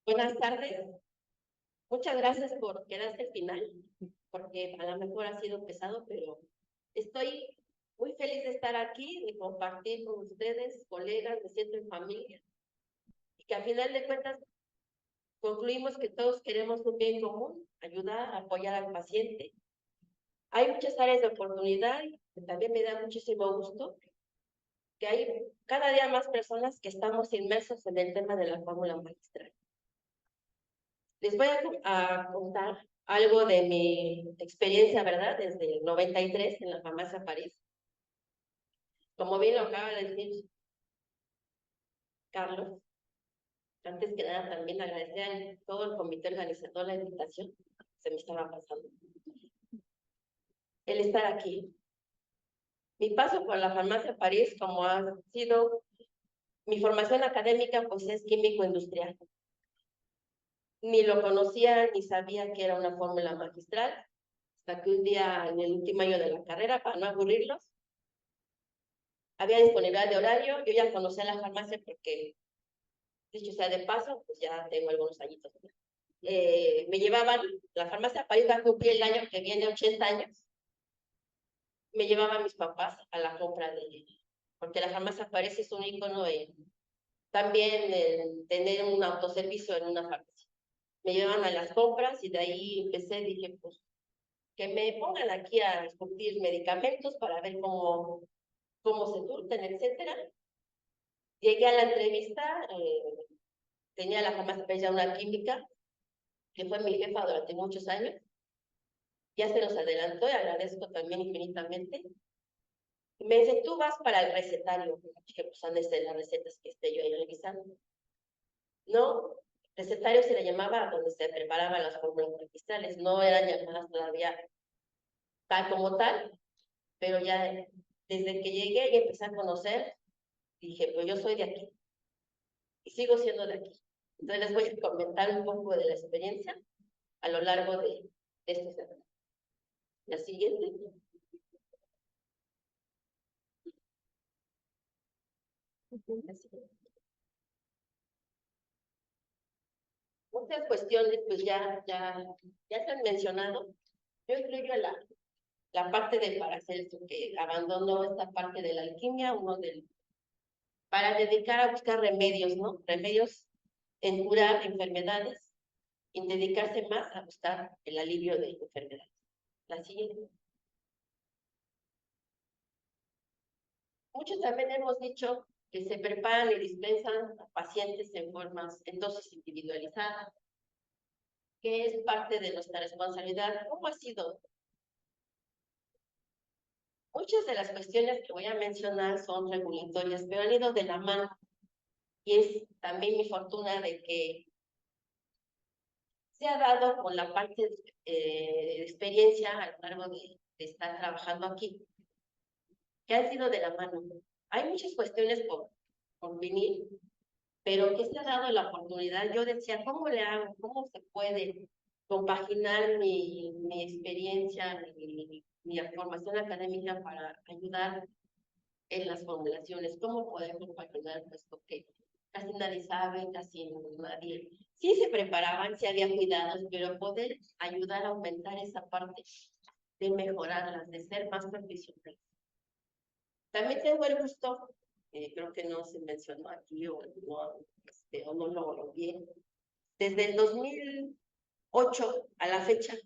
Buenas tardes. Muchas gracias por quedarse al final, porque a lo mejor ha sido pesado, pero estoy muy feliz de estar aquí, de compartir con ustedes, colegas, me siento en familia, y que al final de cuentas concluimos que todos queremos un bien común, ayudar, apoyar al paciente. Hay muchas áreas de oportunidad y también me da muchísimo gusto que hay cada día más personas que estamos inmersos en el tema de la fórmula magistral. Les voy a contar algo de mi experiencia, ¿verdad? Desde el 93 en la farmacia París. Como bien lo acaba de decir Carlos, antes que nada también agradecer a todo el comité organizador la invitación. Se me estaba pasando. El estar aquí. Mi paso por la farmacia París, como ha sido mi formación académica, pues es químico industrial. Ni lo conocía ni sabía que era una fórmula magistral, hasta que un día en el último año de la carrera, para no aburrirlos, había disponibilidad de horario. Yo ya conocía la farmacia porque, dicho sea de paso, pues ya tengo algunos añitos. Me llevaban, la farmacia París va a cumplir el año que viene 80 años. Me llevaban mis papás a la compra porque la farmacia París es un ícono también en tener un autoservicio en una farmacia. Me llevaban a las compras y de ahí empecé, dije, pues, que me pongan aquí a discutir medicamentos para ver cómo se surten, etcétera. Llegué a la entrevista, tenía la farmacia ya una química, que fue mi jefa durante muchos años. Ya se nos adelantó y agradezco también infinitamente. Me dice, tú vas para el recetario. Dije, pues han de ser las recetas que esté yo ahí revisando. No, recetario se le llamaba a donde se preparaban las fórmulas cristales. No eran llamadas todavía tal como tal, pero ya desde que llegué y empecé a conocer, dije, pues yo soy de aquí y sigo siendo de aquí. Entonces les voy a comentar un poco de la experiencia a lo largo de estos años. La siguiente. La siguiente. Muchas cuestiones, pues ya se han mencionado. Yo incluyo la parte de Paracelso, que abandonó esta parte de la alquimia, para dedicar a buscar remedios, ¿no? Remedios en curar enfermedades y dedicarse más a buscar el alivio de enfermedades. La siguiente. Muchos también hemos dicho que se preparan y dispensan a pacientes en dosis individualizadas, que es parte de nuestra responsabilidad. ¿Cómo ha sido? Muchas de las cuestiones que voy a mencionar son regulatorias, pero han ido de la mano. Y es también mi fortuna de que se ha dado con la parte de experiencia a lo largo de estar trabajando aquí, que han sido de la mano. Hay muchas cuestiones por venir, pero que se ha dado la oportunidad. Yo decía, ¿cómo le hago? ¿Cómo se puede compaginar mi experiencia, mi formación académica para ayudar en las formulaciones? ¿Cómo poder compaginar esto que casi nadie sabe, casi nadie? Sí se preparaban, sí había cuidados, pero poder ayudar a aumentar esa parte de mejorarlas, de ser más profesionales. También tengo el gusto, creo que no se mencionó aquí o no lo vi. Desde el 2008 a la fecha,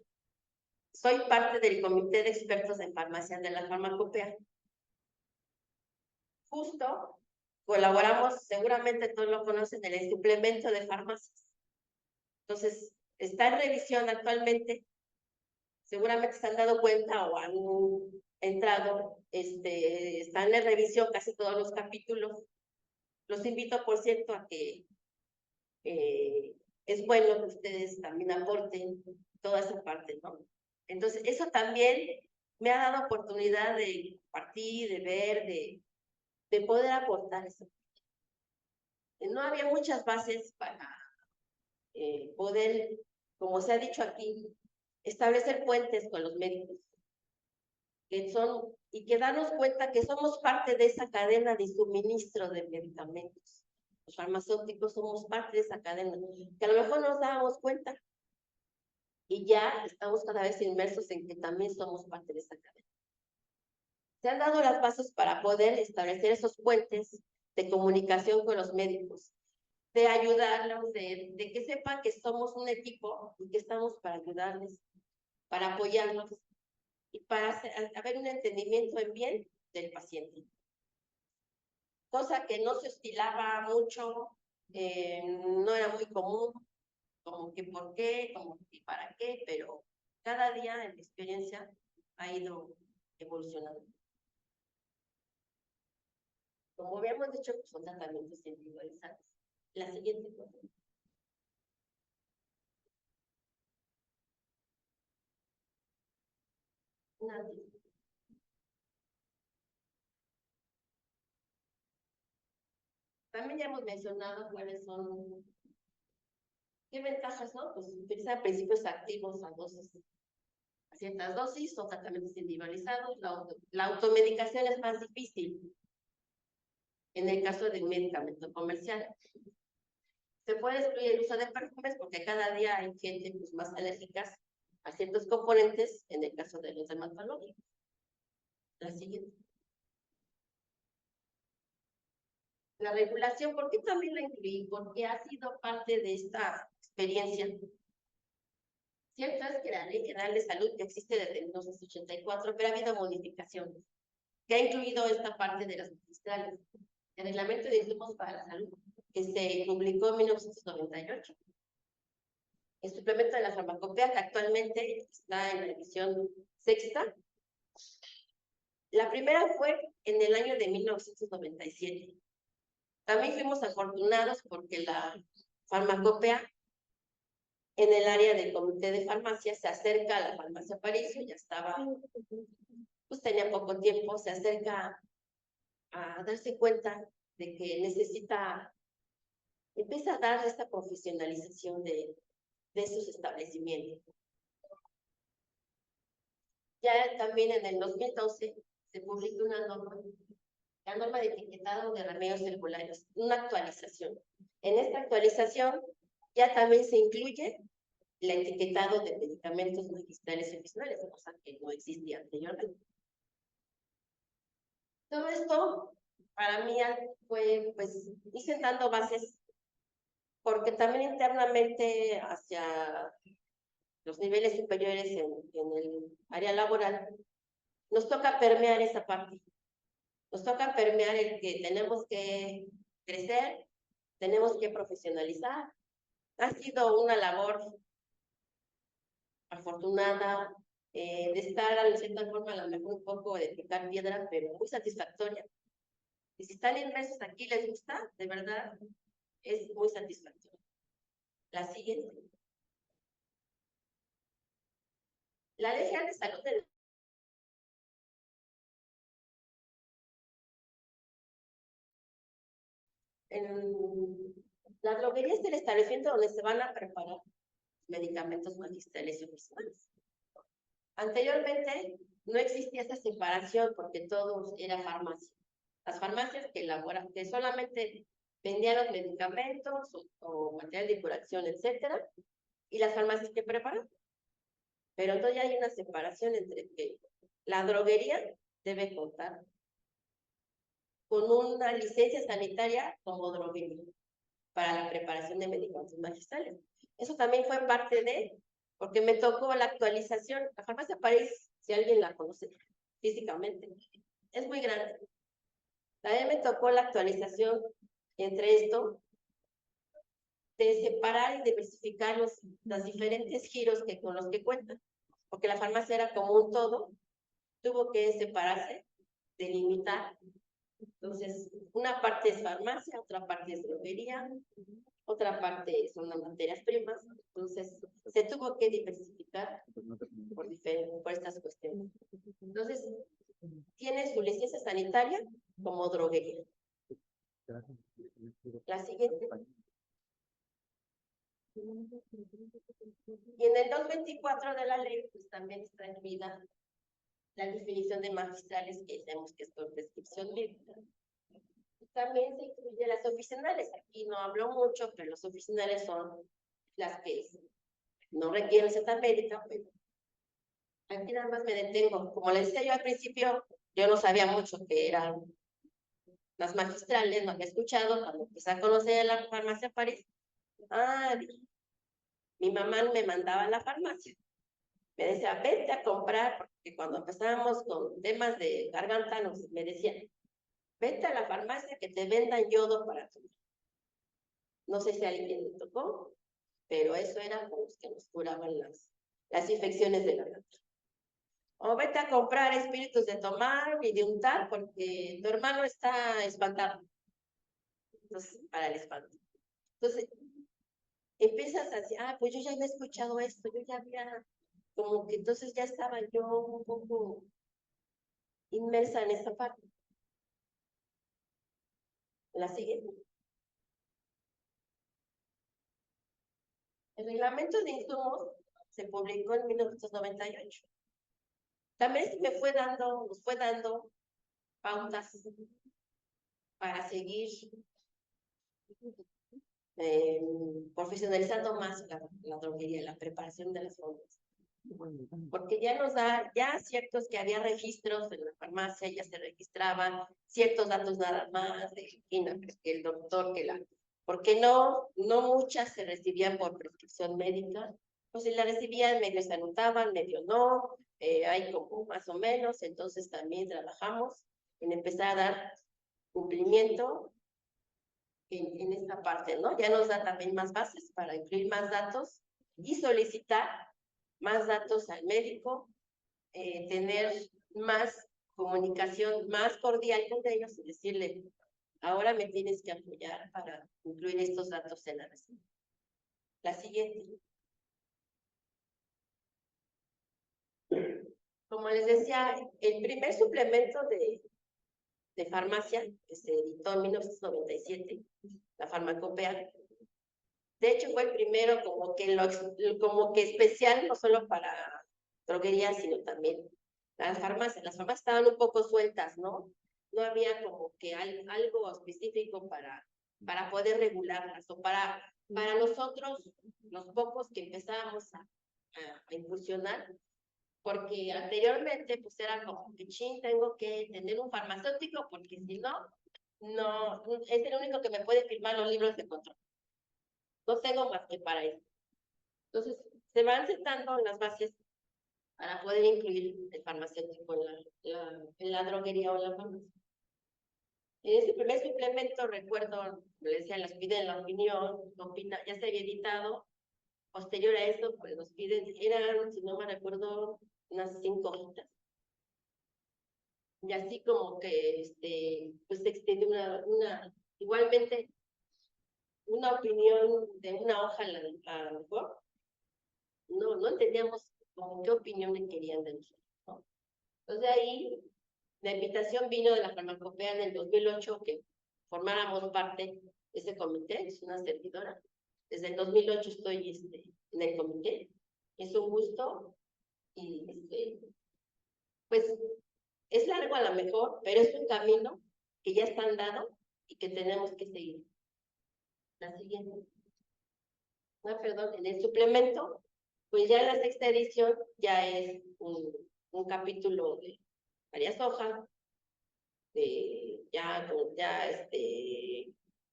soy parte del Comité de Expertos en Farmacia de la Farmacopea. Justo colaboramos, seguramente todos lo conocen, en el suplemento de farmacias. Entonces, está en revisión actualmente. Seguramente se han dado cuenta o han entrado, están en revisión casi todos los capítulos. Los invito, por cierto, a que es bueno que ustedes también aporten toda esa parte, ¿no? Entonces, eso también me ha dado oportunidad de compartir, de ver, de poder aportar eso. No había muchas bases para poder, como se ha dicho aquí, establecer puentes con los médicos, y que darnos cuenta que somos parte de esa cadena de suministro de medicamentos. Los farmacéuticos somos parte de esa cadena, que a lo mejor no nos dábamos cuenta y ya estamos cada vez inmersos en que también somos parte de esa cadena. Se han dado las bases para poder establecer esos puentes de comunicación con los médicos, de ayudarlos, de que sepan que somos un equipo y que estamos para ayudarles, para apoyarlos y para haber un entendimiento en bien del paciente. Cosa que no se oscilaba mucho, no era muy común, como que por qué, como que para qué, pero cada día en mi experiencia ha ido evolucionando. Como habíamos dicho, pues, son tratamientos individualizados. La siguiente cosa. También ya hemos mencionado cuáles son, qué ventajas, ¿no? Pues utilizar principios activos a dosis, a ciertas dosis o tratamientos individualizados. La automedicación es más difícil en el caso de un medicamento comercial. Se puede excluir el uso de perfumes porque cada día hay gente pues, más alérgicas a ciertos componentes en el caso de los dermatológicos. La siguiente. La regulación, ¿por qué también la incluí? Porque ha sido parte de esta experiencia. Cierto es que la Ley General de Salud que existe desde 1984, pero ha habido modificaciones que ha incluido esta parte de las magistrales. El Reglamento de Insumos para la Salud, que se publicó en 1998. El suplemento de la farmacopea, que actualmente está en la edición sexta. La primera fue en el año de 1997. También fuimos afortunados porque la farmacopea en el área del comité de farmacia se acerca a la farmacia Aparicio, ya estaba, pues tenía poco tiempo, se acerca a darse cuenta de que necesita, empieza a dar esta profesionalización de sus establecimientos. Ya también en el 2012 se publicó una norma, la norma de etiquetado de remedios celulares, una actualización. En esta actualización ya también se incluye el etiquetado de medicamentos magistrales y oficiales, cosa que no existía anteriormente. Todo esto para mí fue, pues, ir sentando bases, porque también internamente hacia los niveles superiores en el área laboral, nos toca permear esa parte. Nos toca permear el que tenemos que crecer, tenemos que profesionalizar. Ha sido una labor afortunada, de estar de cierta forma a lo mejor un poco de picar piedra, pero muy satisfactoria. Y si están inmersos aquí les gusta, de verdad, es muy satisfactorio. La siguiente. La Ley General de Salud la droguería es el establecimiento donde se van a preparar medicamentos magistrales y oficiales. Anteriormente no existía esa separación porque todo era farmacia. Las farmacias que elaboran, que solamente vendían los medicamentos o material de curación, etcétera, y las farmacias que preparan. Pero entonces ya hay una separación entre que la droguería debe contar con una licencia sanitaria como droguería para la preparación de medicamentos magistrales. Eso también fue parte de, porque me tocó la actualización. La farmacia París, si alguien la conoce físicamente, es muy grande. También me tocó la actualización entre esto, de separar y diversificar los diferentes giros que, con los que cuentan, porque la farmacia era como un todo, tuvo que separarse, delimitar. Entonces, una parte es farmacia, otra parte es droguería, otra parte son las materias primas, entonces se tuvo que diversificar por estas cuestiones. Entonces, tiene su licencia sanitaria como droguería. La siguiente. Y en el 224 de la ley, pues también está incluida la definición de magistrales que tenemos que es por prescripción médica. también se incluye las oficinales. Aquí no hablo mucho, pero las oficinales son las que no requieren receta médica, pero aquí nada más me detengo. Como les decía yo al principio, yo no sabía mucho que eran las magistrales, no había escuchado. Cuando empecé a conocer la farmacia París, mi mamá me mandaba a la farmacia. Me decía, vete a comprar, porque cuando empezábamos con temas de garganta, me decían, vete a la farmacia que te vendan yodo para tu. No sé si a alguien le tocó, pero eso era con los que nos curaban las infecciones de garganta. O vete a comprar espíritus de tomar y de untar, porque tu hermano está espantado. Entonces, para el espanto. Entonces, empiezas así, pues yo ya había escuchado esto, yo ya había, como que entonces ya estaba yo un poco inmersa en esta parte. La siguiente. El reglamento de insumos se publicó en 1998. También nos fue dando pautas para seguir profesionalizando más la droguería, la preparación de las formas. Porque ya ciertos que había registros en la farmacia, ya se registraban ciertos datos nada más, que el doctor, porque no muchas se recibían por prescripción médica, pues si la recibían medio se anotaban, medio no, hay como más o menos, entonces también trabajamos en empezar a dar cumplimiento en esta parte, ¿no? Ya nos da también más bases para incluir más datos y solicitar más datos al médico, tener más comunicación más cordial con ellos y decirle, ahora me tienes que apoyar para incluir estos datos en la receta. La siguiente. Como les decía, el primer suplemento de farmacia que se editó en 1997, la farmacopea, de hecho fue el primero como que especial, no solo para droguerías, sino también las farmacias. Las farmacias estaban un poco sueltas, ¿no? No había como que algo específico para poder regularlas o para nosotros, los pocos que empezábamos a incursionar, porque anteriormente pues era como que tengo que tener un farmacéutico porque si no, es el único que me puede firmar los libros de control. No tengo más que para eso. Entonces, se van sentando las bases para poder incluir el farmacéutico en la droguería o en la farmacia. En ese primer suplemento, recuerdo, me decían, nos piden la opinión, ya se había editado. Posterior a esto, pues nos piden, eran, si no me recuerdo, unas 5 hojitas. Y así como que, pues se extiende igualmente, una opinión de una hoja a lo mejor. No entendíamos como qué opinión le querían de nosotros, ¿no? Entonces ahí la invitación vino de la farmacopea en el 2008 que formáramos parte de ese comité, es una servidora. Desde el 2008 estoy en el comité. Es un gusto y pues es largo a lo mejor, pero es un camino que ya está andado y que tenemos que seguir. La siguiente. No, perdón, en el suplemento, pues ya en la sexta edición ya es un capítulo de varias hojas, ya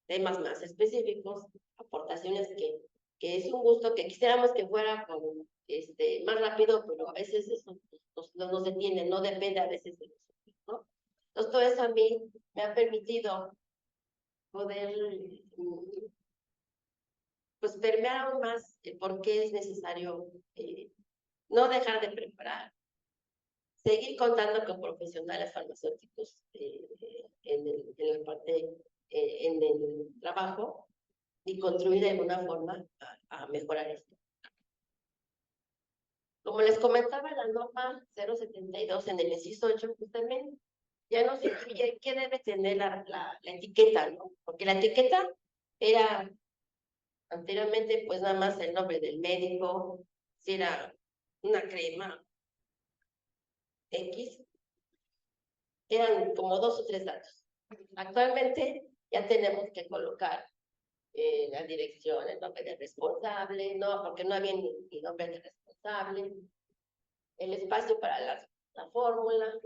temas más específicos, aportaciones que es un gusto que quisiéramos que fuera más rápido, pero a veces eso nos detiene, no depende a veces de nosotros, ¿no? Entonces todo eso a mí me ha permitido poder pues permear aún más por qué es necesario no dejar de preparar, seguir contando con profesionales farmacéuticos en la parte, en el trabajo y contribuir de alguna forma a mejorar esto. Como les comentaba, la norma 072 en el inciso 8, pues también ya nos incluye qué debe tener la etiqueta, ¿no? Porque la etiqueta era anteriormente pues nada más el nombre del médico, si era una crema X, eran como 2 o 3 datos. Actualmente Ya tenemos que colocar la dirección, el nombre del responsable, no, porque no había ni nombre del responsable, el espacio para la fórmula.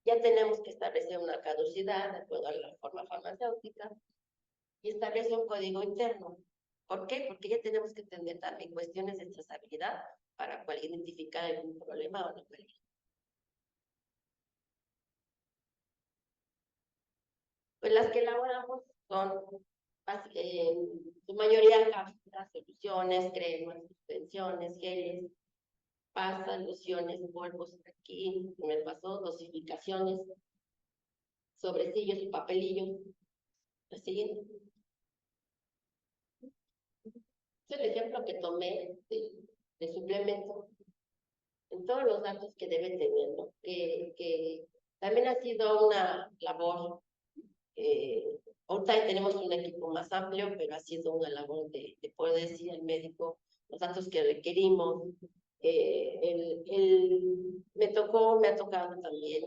Ya tenemos que establecer una caducidad de acuerdo a la forma farmacéutica y establecer un código interno. ¿Por qué? Porque ya tenemos que tener también cuestiones de trazabilidad para poder identificar algún problema o no. Pues las que elaboramos son en su mayoría cápsulas, soluciones, cremas, suspensiones, geles, pastas, lociones, polvos. Aquí me pasó dosificaciones, sobrecillos y papelillos. La siguiente. Este es el ejemplo que tomé de suplemento en todos los datos que debe tener, ¿no? Que también ha sido una labor. Ahorita tenemos un equipo más amplio, pero ha sido una labor de poder decir al médico los datos que requerimos. Me ha tocado también,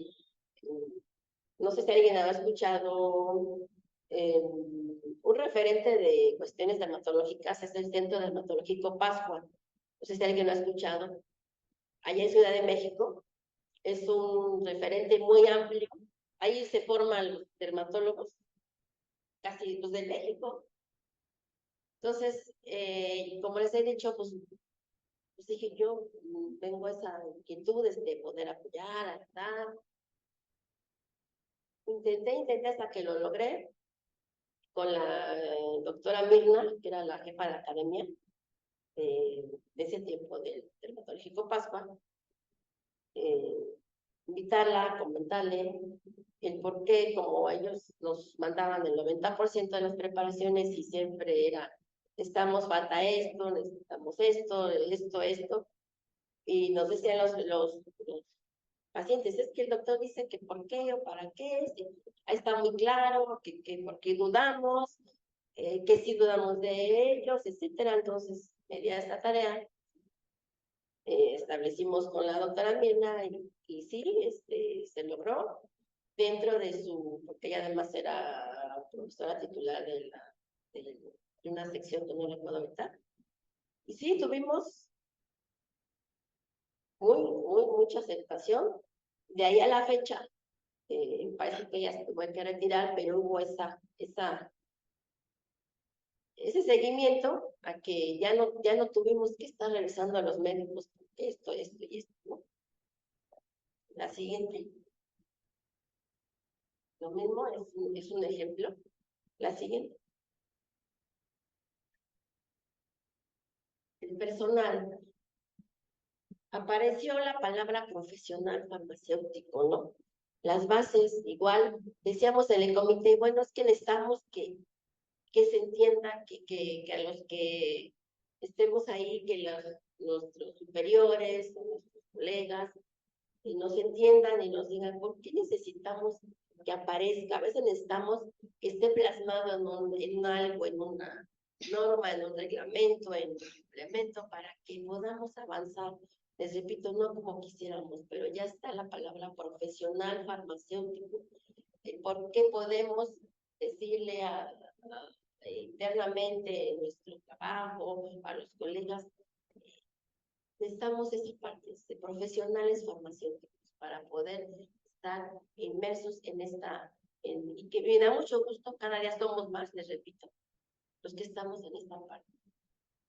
no sé si alguien ha escuchado, un referente de cuestiones dermatológicas, es el Centro Dermatológico Pascua. No sé si alguien lo ha escuchado. Allá en Ciudad de México es un referente muy amplio. Ahí se forman los dermatólogos casi pues, de México. Entonces, como les he dicho, pues dije yo, tengo esa inquietud de poder apoyar, ayudar. Intenté hasta que lo logré con la doctora Mirna, que era la jefa de la academia de ese tiempo del dermatológico Pascua, invitarla, comentarle el por qué, como ellos nos mandaban el 90% de las preparaciones y siempre era, necesitamos, falta esto, necesitamos esto, y nos decían los pacientes, es que el doctor dice que por qué o para qué, ahí está muy claro, que por qué dudamos, que si dudamos de ellos, etcétera. Entonces, media esta tarea, establecimos con la doctora Mirna y sí, se logró dentro de porque ella además era profesora titular de una sección que no le puedo evitar. Y sí, tuvimos mucha aceptación. De ahí a la fecha, parece que ya se tuvo que retirar, pero hubo ese seguimiento a que ya no tuvimos que estar revisando a los médicos esto y esto, ¿no? La siguiente. Lo mismo es un ejemplo. La siguiente. El personal. Apareció la palabra profesional farmacéutico, ¿no? Las bases, igual, decíamos en el comité, bueno, es que necesitamos que se entienda que a los que estemos ahí, que nuestros superiores, nuestros colegas, nos entiendan y nos digan por qué necesitamos que aparezca. A veces necesitamos que esté plasmado en algo, en una norma, en un reglamento, en un implemento, para que podamos avanzar. Les repito, no como quisiéramos, pero ya está la palabra profesional farmacéutico. ¿Por qué podemos decirle internamente en nuestro trabajo, a los colegas, necesitamos esas partes de profesionales farmacéuticos para poder estar inmersos en y que me da mucho gusto, cada día somos más, les repito, los que estamos en esta parte.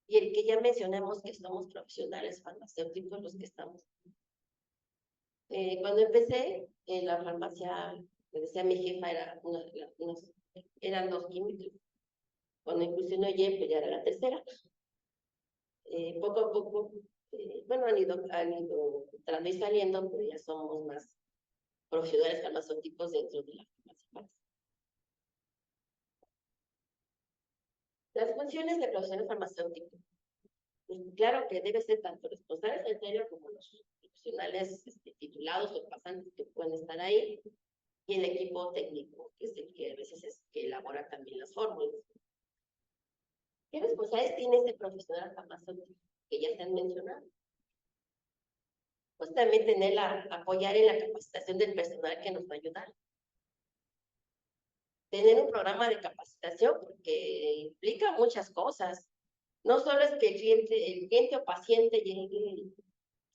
Y el que ya mencionemos que somos profesionales farmacéuticos, los que estamos. Cuando empecé en la farmacia, me decía mi jefa, eran 2 químicos. Cuando inclusionó Y, pues ya era la tercera. Poco a poco, bueno, han ido entrando y saliendo, pero ya somos más profesionales farmacéuticos dentro de la farmacia. Las funciones de profesionales farmacéuticos. Pues, claro que debe ser tanto responsables sanitarios como los profesionales titulados o pasantes que pueden estar ahí, y el equipo técnico, que es el que a veces es que elabora también las fórmulas. ¿Qué responsabilidades tiene ese profesional farmacéutico que ya se han mencionado? Pues también apoyar en la capacitación del personal que nos va a ayudar. tener un programa de capacitación porque implica muchas cosas. No solo es que el cliente o paciente llegue,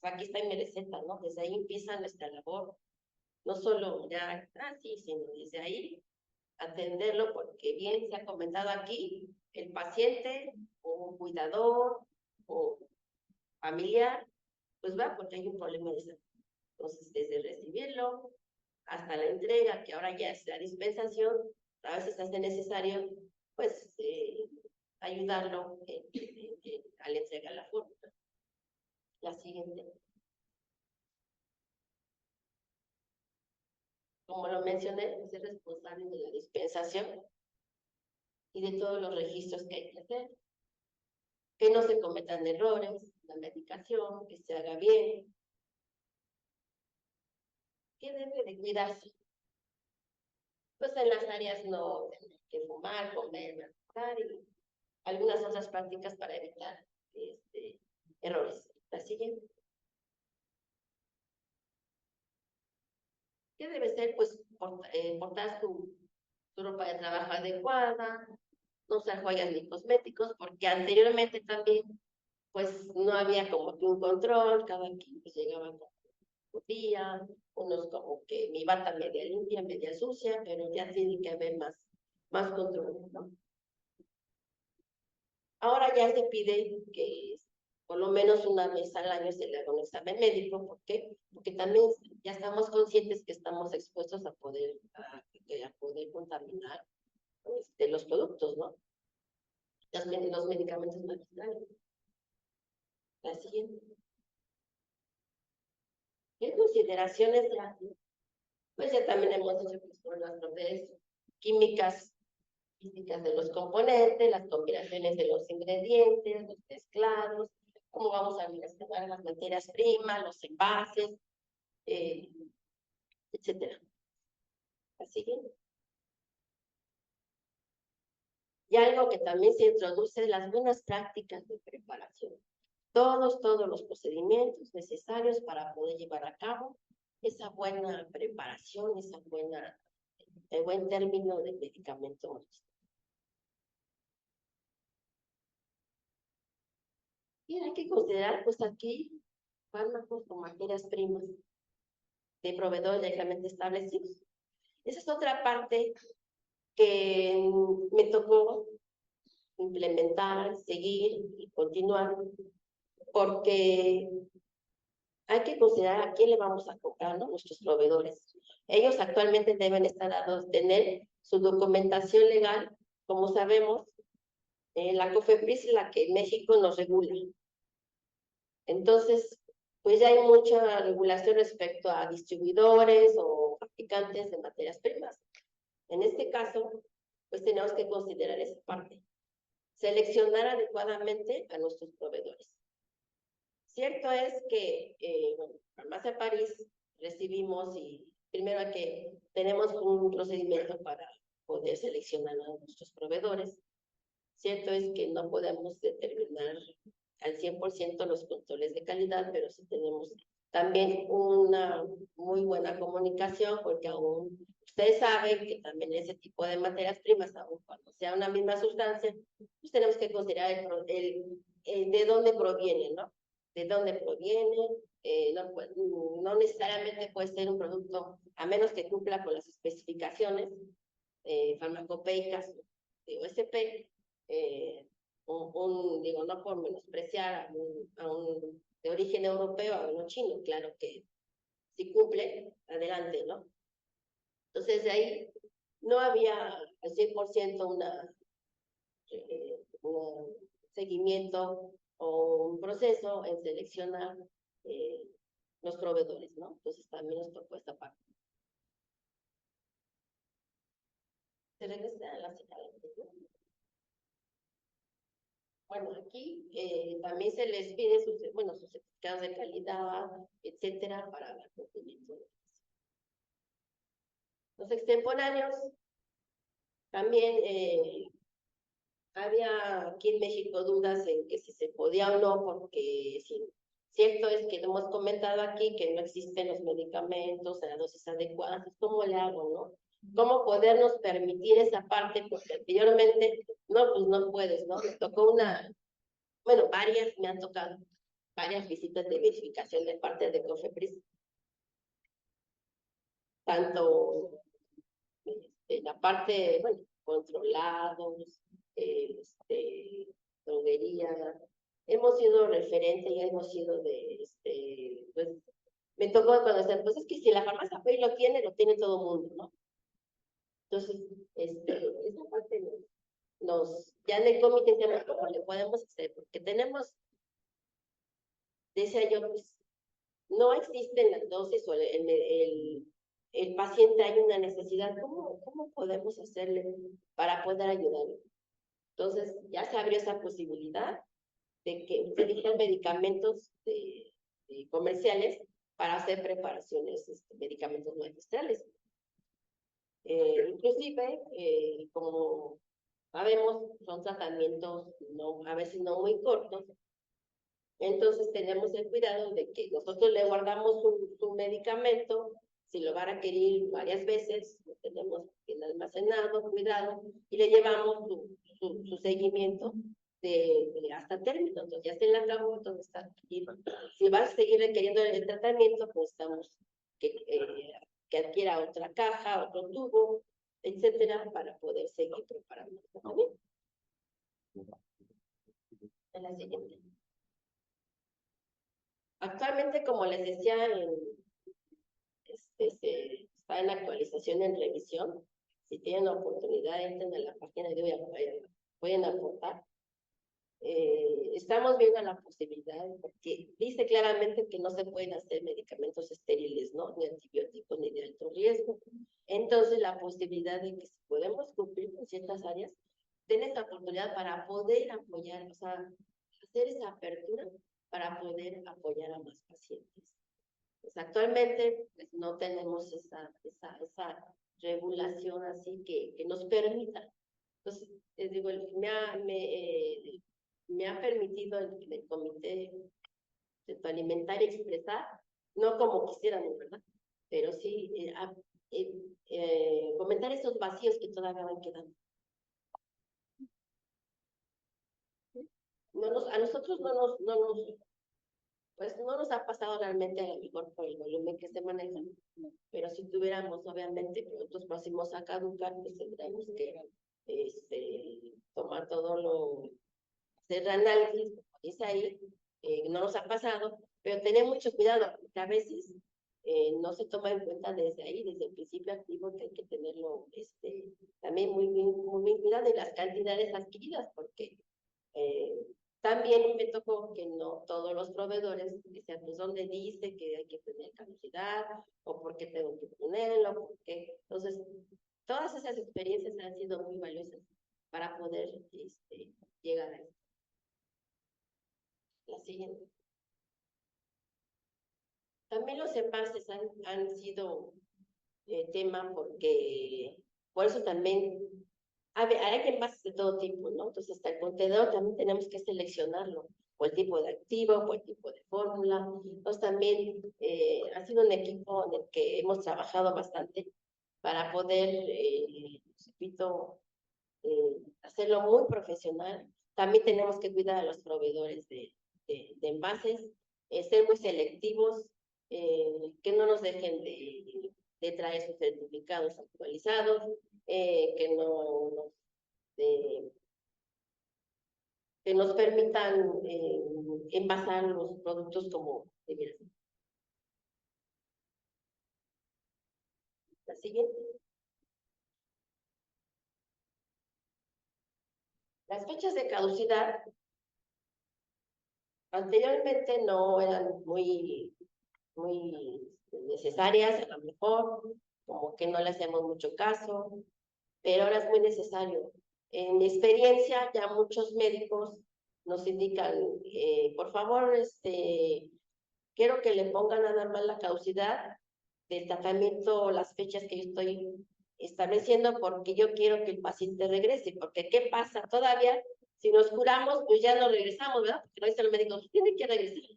pues aquí está mi receta, ¿no? Desde ahí empieza nuestra labor. No solo ya, sí, sino desde ahí atenderlo, porque bien se ha comentado aquí, el paciente o cuidador o familiar, pues va porque hay un problema de salud. Entonces, desde recibirlo hasta la entrega, que ahora ya es la dispensación, a veces hace necesario, pues, ayudarlo al entregar la fórmula. La siguiente. Como lo mencioné, es el responsable de la dispensación y de todos los registros que hay que hacer. Que no se cometan errores, la medicación, que se haga bien. ¿Qué debe de cuidarse? Pues en las áreas no tener que fumar, comer, masticar y algunas otras prácticas para evitar errores. La siguiente. ¿Qué debe ser? Pues portar su ropa de trabajo adecuada, no usar joyas ni cosméticos, porque anteriormente también pues no había como que un control, cada quien pues llegaba con su día, unos como que mi bata media limpia, media sucia, pero ya tiene que haber más control, ¿no? Ahora ya se pide que por lo menos una vez al año se le haga un examen médico. ¿Por qué? Porque también ya estamos conscientes que estamos expuestos a poder contaminar los productos, ¿no? Los medicamentos magistrales. La siguiente. ¿Qué consideraciones se hacen? Pues ya también hemos dicho que son las propiedades químicas, físicas de los componentes, las combinaciones de los ingredientes, los mezclados, cómo vamos a relacionar las materias primas, los envases, etcétera. Así que, y algo que también se introduce, las buenas prácticas de preparación. Todos los procedimientos necesarios para poder llevar a cabo esa buena preparación, el buen término de medicamento. Y hay que considerar, pues aquí, fármacos con materias primas de proveedores legalmente establecidos. Esa es otra parte que me tocó implementar, seguir y continuar, porque hay que considerar a quién le vamos a comprar, ¿no? Nuestros proveedores. Ellos actualmente deben estar dados, tener su documentación legal, como sabemos, la COFEPRIS es la que en México nos regula. Entonces, pues ya hay mucha regulación respecto a distribuidores o fabricantes de materias primas. En este caso, pues tenemos que considerar esa parte. Seleccionar adecuadamente a nuestros proveedores. Cierto es que, bueno, Farmacia París recibimos y primero que tenemos un procedimiento para poder seleccionar a nuestros proveedores. Cierto es que no podemos determinar al 100% los controles de calidad, pero sí tenemos también una muy buena comunicación, porque aún ustedes saben que también ese tipo de materias primas, aún cuando sea una misma sustancia, pues tenemos que considerar de dónde proviene, ¿no? De dónde proviene, no necesariamente puede ser un producto, a menos que cumpla con las especificaciones farmacopeicas de OSP, digo, no por menospreciar a un de origen europeo, a uno chino, claro que si cumple, adelante, ¿no? Entonces de ahí no había al 100% un seguimiento o un proceso en seleccionar los proveedores, ¿no? Entonces también nos tocó esta parte. Se regresa a la siguiente, ¿no? Bueno, aquí también se les pide sus certificados de calidad, etcétera, para el cumplimiento. Los extemporáneos, también había aquí en México dudas en que si se podía o no, porque cierto es que hemos comentado aquí que no existen los medicamentos a la dosis adecuada, ¿cómo le hago, no? cómo podernos permitir esa parte, porque anteriormente, no, pues no puedes, ¿no? Me tocó bueno, me han tocado varias visitas de verificación de parte de COFEPRIS, tanto la parte, bueno, controlados, droguería, hemos sido referente y hemos sido pues, me tocó conocer, pues es que si la farmacia Pay lo tiene todo el mundo, ¿no? Entonces, esa parte ya en el comité interno, como le podemos hacer, porque tenemos, decía yo, pues, no existen las dosis o el paciente hay una necesidad, ¿cómo podemos hacerle para poder ayudarle? Entonces, ya se abrió esa posibilidad de que utilicen medicamentos comerciales para hacer preparaciones, medicamentos magistrales. Inclusive, como sabemos, son tratamientos a veces no muy cortos, entonces tenemos el cuidado de que nosotros le guardamos su medicamento, si lo va a requerir varias veces, lo tenemos bien almacenado, cuidado, y le llevamos su seguimiento hasta término. Entonces ya se le acabó, entonces está aquí. Si va a seguir requiriendo el tratamiento, pues estamos que adquiera otra caja, otro tubo, etcétera, para poder seguir preparando el tratamiento. En la siguiente. Actualmente, como les decía, está en actualización, en revisión. Si tienen la oportunidad, entren a la página de pueden aportar. Estamos viendo la posibilidad, porque dice claramente que no se pueden hacer medicamentos estériles, ¿no? Ni antibióticos, ni de alto riesgo. Entonces, la posibilidad de que si podemos cumplir con ciertas áreas, den esta oportunidad para poder apoyar, o sea, hacer esa apertura para poder apoyar a más pacientes. Pues actualmente pues, no tenemos esa regulación así que nos permita. Entonces, les digo, me ha permitido el comité alimentario expresar, no como quisiéramos, ¿verdad? Pero sí comentar esos vacíos que todavía van quedando. A nosotros pues no nos ha pasado realmente a lo mejor por el volumen que se maneja, pero si tuviéramos obviamente productos próximos a caducar, pues tendríamos que tomar hacer análisis, como dice ahí, no nos ha pasado, pero tener mucho cuidado, porque a veces no se toma en cuenta desde ahí, desde el principio activo, que hay que tenerlo también muy bien cuidado de las cantidades adquiridas, porque también me tocó que no todos los proveedores decían, pues, ¿dónde dice que hay que tener caducidad? ¿O por qué tengo que ponerlo? ¿Por qué? Entonces, todas esas experiencias han sido muy valiosas para poder llegar a esto. La siguiente. También los envases han sido tema porque, por eso también hay envases de todo tipo, ¿no? Entonces, hasta el contenedor también tenemos que seleccionarlo, o el tipo de activo, o el tipo de fórmula. Entonces, también ha sido un equipo en el que hemos trabajado bastante para poder, repito, hacerlo muy profesional. También tenemos que cuidar a los proveedores de envases, ser muy selectivos, que no nos dejen de traer sus certificados actualizados, que que nos permitan envasar los productos como debieran. La siguiente. Las fechas de caducidad anteriormente no eran muy necesarias, a lo mejor, como que no le hacemos mucho caso, pero ahora es muy necesario. En mi experiencia, ya muchos médicos nos indican, por favor, quiero que le pongan nada más la caducidad del tratamiento, las fechas que yo estoy estableciendo, porque yo quiero que el paciente regrese, porque ¿qué pasa? Todavía, si nos curamos, pues ya no regresamos, ¿verdad? Porque no dice el médico, tiene que regresar.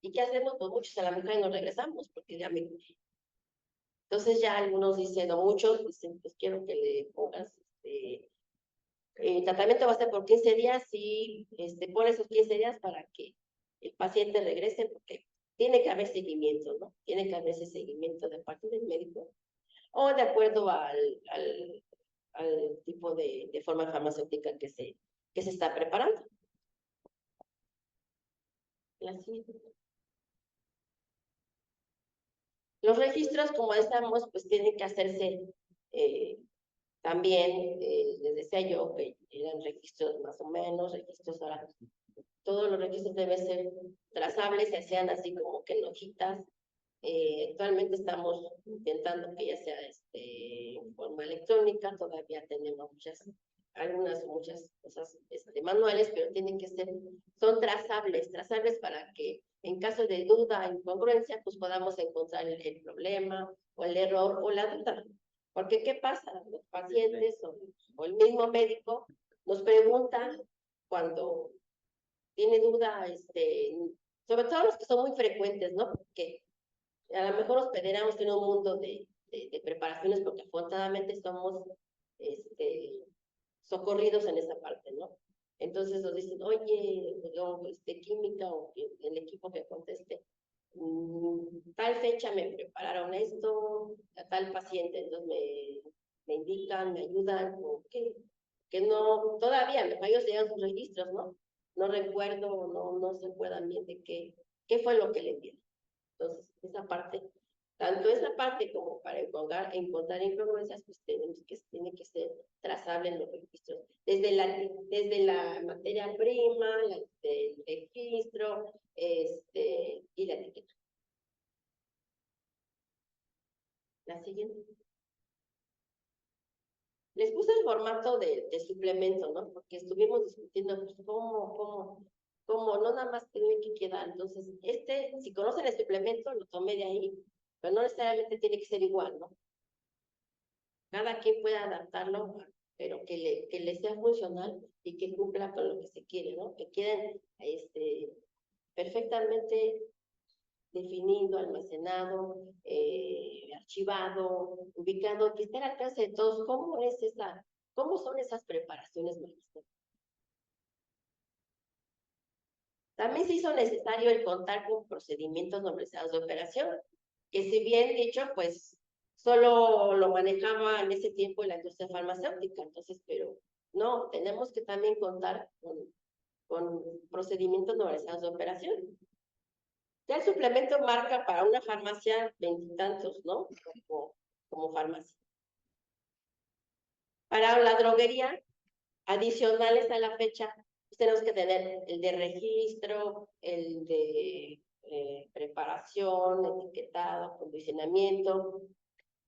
¿Y qué hacemos? Pues muchos a la mujer no regresamos, porque ya me curé. Entonces ya algunos dicen, o muchos dicen, pues quiero que le pongas, el tratamiento va a ser por 15 días y por esos 15 días para que el paciente regrese, porque tiene que haber seguimiento, ¿no? Tiene que haber ese seguimiento de parte del médico, o de acuerdo al tipo de forma farmacéutica que se está preparando. Los registros, como estamos, pues tienen que hacerse también, les decía yo, que eran registros más o menos, registros ahora, todos los registros deben ser trazables, se hacían así como que en hojitas. Actualmente estamos intentando que ya sea en forma electrónica, todavía tenemos muchas cosas manuales, pero tienen que ser, son trazables para que en caso de duda, incongruencia, pues podamos encontrar el problema o el error o la duda. Porque ¿qué pasa? Los pacientes o el mismo médico nos preguntan cuando tiene duda, sobre todo los que son muy frecuentes, ¿no? Porque a lo mejor nos perderemos en un mundo de preparaciones porque afortunadamente somos socorridos en esa parte, ¿no? Entonces nos dicen, oye, yo, química o el equipo que conteste, tal fecha me prepararon esto, a tal paciente, entonces me indican, me ayudan, o que no, todavía, ellos llegan sus registros, ¿no? No recuerdo, no se acuerdan bien de qué fue lo que le dieron. Entonces, esa parte, tanto esa parte como para encontrar incongruencias, pues tiene que ser trazable en los registros. Desde la materia prima, el registro, y la etiqueta. La siguiente. Les puse el formato de suplemento, ¿no? Porque estuvimos discutiendo, pues, cómo, no nada más tiene que quedar. Entonces, si conocen el suplemento, lo tomé de ahí, pero no necesariamente tiene que ser igual, ¿no? Cada quien puede adaptarlo, pero que le sea funcional y que cumpla con lo que se quiere, ¿no? Que queden perfectamente definido, almacenado, archivado, ubicado, que esté al alcance de todos. ¿Cómo son esas preparaciones, maestra? También se hizo necesario el contar con procedimientos normalizados de operación, que si bien dicho, pues solo lo manejaba en ese tiempo la industria farmacéutica, entonces, pero no, tenemos que también contar con procedimientos normalizados de operación. Ya el suplemento marca para una farmacia veintitantos, ¿no? Como farmacia. Para la droguería, adicionales a la fecha, pues tenemos que tener el de registro, el de preparación, etiquetado, acondicionamiento,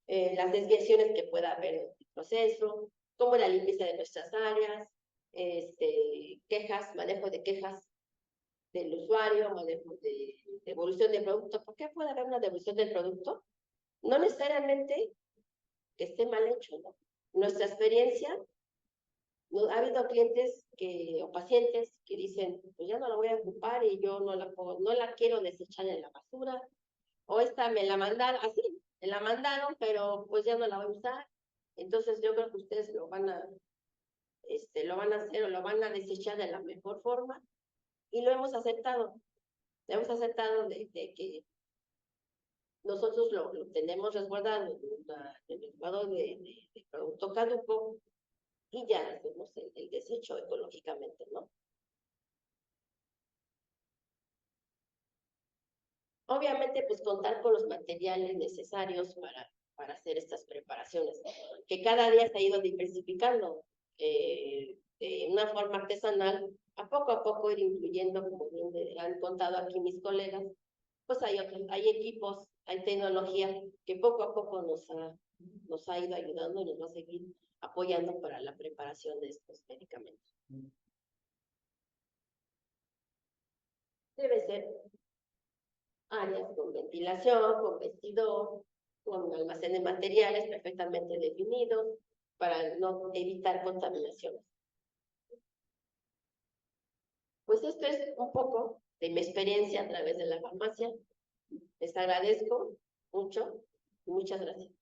las desviaciones que pueda haber en el proceso, como la limpieza de nuestras áreas, quejas, manejo de quejas del usuario, manejo de devolución de producto. ¿Por qué puede haber una devolución del producto? No necesariamente que esté mal hecho, ¿no? Nuestra experiencia, ha habido clientes o pacientes que dicen, pues ya no la voy a ocupar y yo no la quiero desechar en la basura, o esta me la mandaron, así, me la mandaron, pero pues ya no la voy a usar. Entonces yo creo que ustedes lo van a hacer o lo van a desechar de la mejor forma, y lo hemos aceptado. Hemos aceptado de que nosotros lo tenemos resguardado en el cuadro de producto caduco, y ya hacemos el desecho ecológicamente, ¿no? Obviamente, pues contar con los materiales necesarios para hacer estas preparaciones, que cada día se ha ido diversificando de una forma artesanal, a poco ir incluyendo, como bien han contado aquí mis colegas, pues hay equipos, hay tecnología que poco a poco nos ha ido ayudando y nos va a seguir apoyando para la preparación de estos medicamentos. Debe ser áreas con ventilación, con vestidor, con almacén de materiales perfectamente definidos para no evitar contaminaciones. Pues esto es un poco de mi experiencia a través de la farmacia. Les agradezco mucho Muchas gracias.